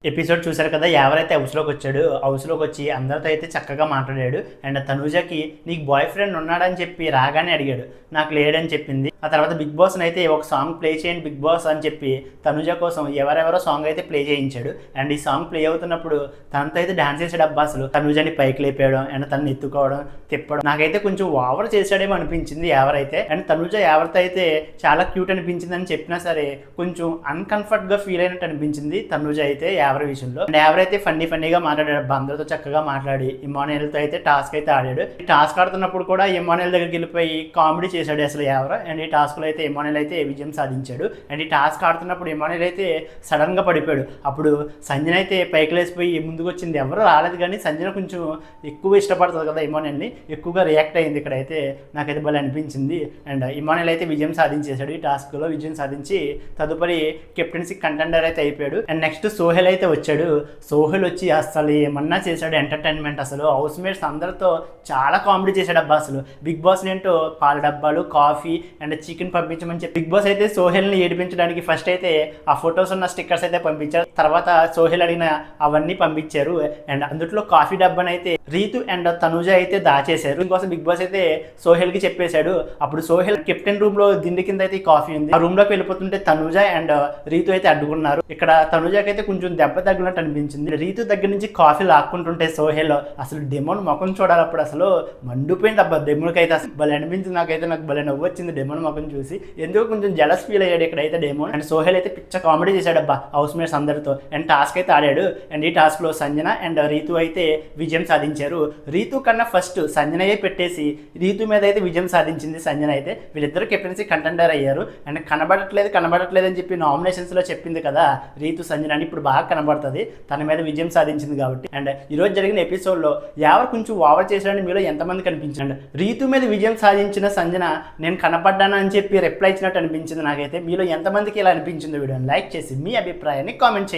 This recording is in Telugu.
ఎపిసోడ్ చూసారు కదా! ఎవరైతే హౌస్‌లోకి వచ్చాడో, హౌస్‌లోకి వచ్చి అందరితో అయితే చక్కగా మాట్లాడాడు. అండ్ తనూజకి నీకు బాయ్ ఫ్రెండ్ ఉన్నాడని చెప్పి రాగానే అడిగాడు. నాకు లేడని చెప్పింది. ఆ తర్వాత బిగ్ బాస్‌నైతే ఒక సాంగ్ ప్లే చేయండి బిగ్ బాస్ అని చెప్పి తనూజ కోసం ఎవరెవరో సాంగ్ అయితే ప్లే చేయించాడు. అండ్ ఈ సాంగ్ ప్లే అవుతున్నప్పుడు తనతో అయితే డాన్స్ చేసాడు అబ్బా అసలు. తనూజని పైకి లేపేయడం అండ్ తనని ఎత్తుకోవడం, తిప్పడం. నాకైతే కొంచెం ఓవర్ చేశాడేమో అనిపించింది ఎవరైతే. అండ్ తనూజ ఎవరితో అయితే చాలా క్యూట్ అనిపించింది అని చెప్పినా సరే కొంచెం అన్‌కంఫర్ట్‌గా ఫీల్ అయినట్టు అనిపించింది తనూజ అయితే ఎవరి విషయంలో. అండ్ ఎవరైతే ఫన్నీగా మాట్లాడాడు అందరితో చక్కగా మాట్లాడి ఇమానుయల్‌తో అయితే టాస్క్ అయితే ఆడాడు. ఈ టాస్క్ ఆడుతున్నప్పుడు కూడా ఇమానుయల్ దగ్గరికి వెళ్ళిపోయి కామెడీ చేశాడు అసలు ఎవరు. అండ్ ఈ టాస్క్లో అయితే ఇమానుయల్ అయితే విజయం సాధించాడు. అండ్ ఈ టాస్క్ ఆడుతున్నప్పుడు ఇమానుయల్ అయితే సడన్గా పడిపోయాడు. అప్పుడు సంజన అయితే పైకి లేసిపోయి ముందుకు వచ్చింది. ఎవరు రాలేదు కానీ సంజన కొంచెం ఎక్కువ ఇష్టపడుతుంది కదా ఇమానుయల్ని, ఎక్కువగా రియాక్ట్ అయింది ఇక్కడైతే. నాకైతే భలే అనిపించింది. అండ్ ఇమానుయల్ అయితే విజయం సాధించేశాడు. ఈ టాస్క్లో విజయం సాధించి తదుపరి కెప్టెన్సీ కంటెండర్ అయితే అయిపోయాడు. అండ్ నెక్స్ట్ సోహెల్ అయితే వచ్చాడు. సోహెల్ వచ్చి అసలు ఏమన్నా చేశాడు ఎంటర్టైన్మెంట్. అసలు హౌస్ మేట్స్ అందరితో చాలా కామెడీ చేశాడు అబ్బా అసలు. బిగ్ బాస్ ఏంటో పాల డబ్బాలు, కాఫీ అండ్ చికెన్ పంపించమని చెప్పి బిగ్ బాస్ అయితే సోహెల్ని ఏడిపించడానికి ఫస్ట్ అయితే ఆ ఫొటోస్ ఉన్న స్టిక్కర్స్ అయితే పంపించారు. తర్వాత సోహెల్ అడిగిన అవన్నీ పంపించారు. అండ్ అందులో కాఫీ డబ్బాని అయితే రీతు అండ్ తనూజ అయితే దాచేశారు. ఇంకోసం బిగ్ బాస్ అయితే సోహెల్కి చెప్పేశాడు. అప్పుడు సోహెల్ కెప్టెన్ రూమ్ లో దిండి కింద అయితే కాఫీ ఉంది. ఆ రూమ్ లోకి వెళ్ళిపోతుంటే తనూజ అండ్ రీతు అయితే అడ్డుకున్నారు. ఇక్కడ తనూజకి అయితే కొంచెం దెబ్బ తగిలినట్టు అనిపించింది. రీతు దగ్గర నుంచి కాఫీ లాక్కుంటుంటే సోహెల్ అసలు డెమోన్ ముఖం చూడాలి. అప్పుడు అసలు మండిపోయింది అబ్బా డెమోన్కి అయితే. అసలు భలే అనిపించింది నాకైతే. నాకు భలే నవ్వు వచ్చింది డెమోన్ ముఖం చూసి. ఎందుకు కొంచెం జలస్ ఫీల్ అయ్యాడు ఇక్కడైతే డెమోన్. అండ్ సోహెల్ అయితే పిచ్చ కామెడీ చేశాడు అబ్బా హౌస్ మేట్స్ అందరితో. అండ్ టాస్క్ అయితే ఆడాడు. అండ్ ఈ టాస్క్ లో సంజన అండ్ రీతు అయితే విజయం సాధించారు. రీతు కన్నా ఫస్ట్ సంజనయే పెట్టేసి రీతు మీద అయితే విజయం సాధించింది సంజన అయితే. వీళ్ళిద్దరు కెప్టెన్సీ కంటెండర్ అయ్యారు. అండ్ కనబడట్లేదు అని చెప్పి నామినేషన్స్ లో చెప్పింది కదా రీతు సంజన అని, ఇప్పుడు బాగా కనబడుతుంది. తన మీద విజయం సాధించింది కాబట్టి. అండ్ ఈరోజు జరిగిన ఎపిసోడ్లో ఎవరు కొంచెం ఓవర్ చేశాడని మీలో ఎంతమంది కనిపించండి. రీతు మీద విజయం సాధించిన సంజన నేను కనపడ్డాను అని చెప్పి రిప్లై ఇచ్చినట్టు అనిపించింది నాకైతే. మీలో ఎంతమందికి ఇలా అనిపించింది వీడియోని లైక్ చేసి మీ అభిప్రాయాన్ని కామెంట్ చేయండి.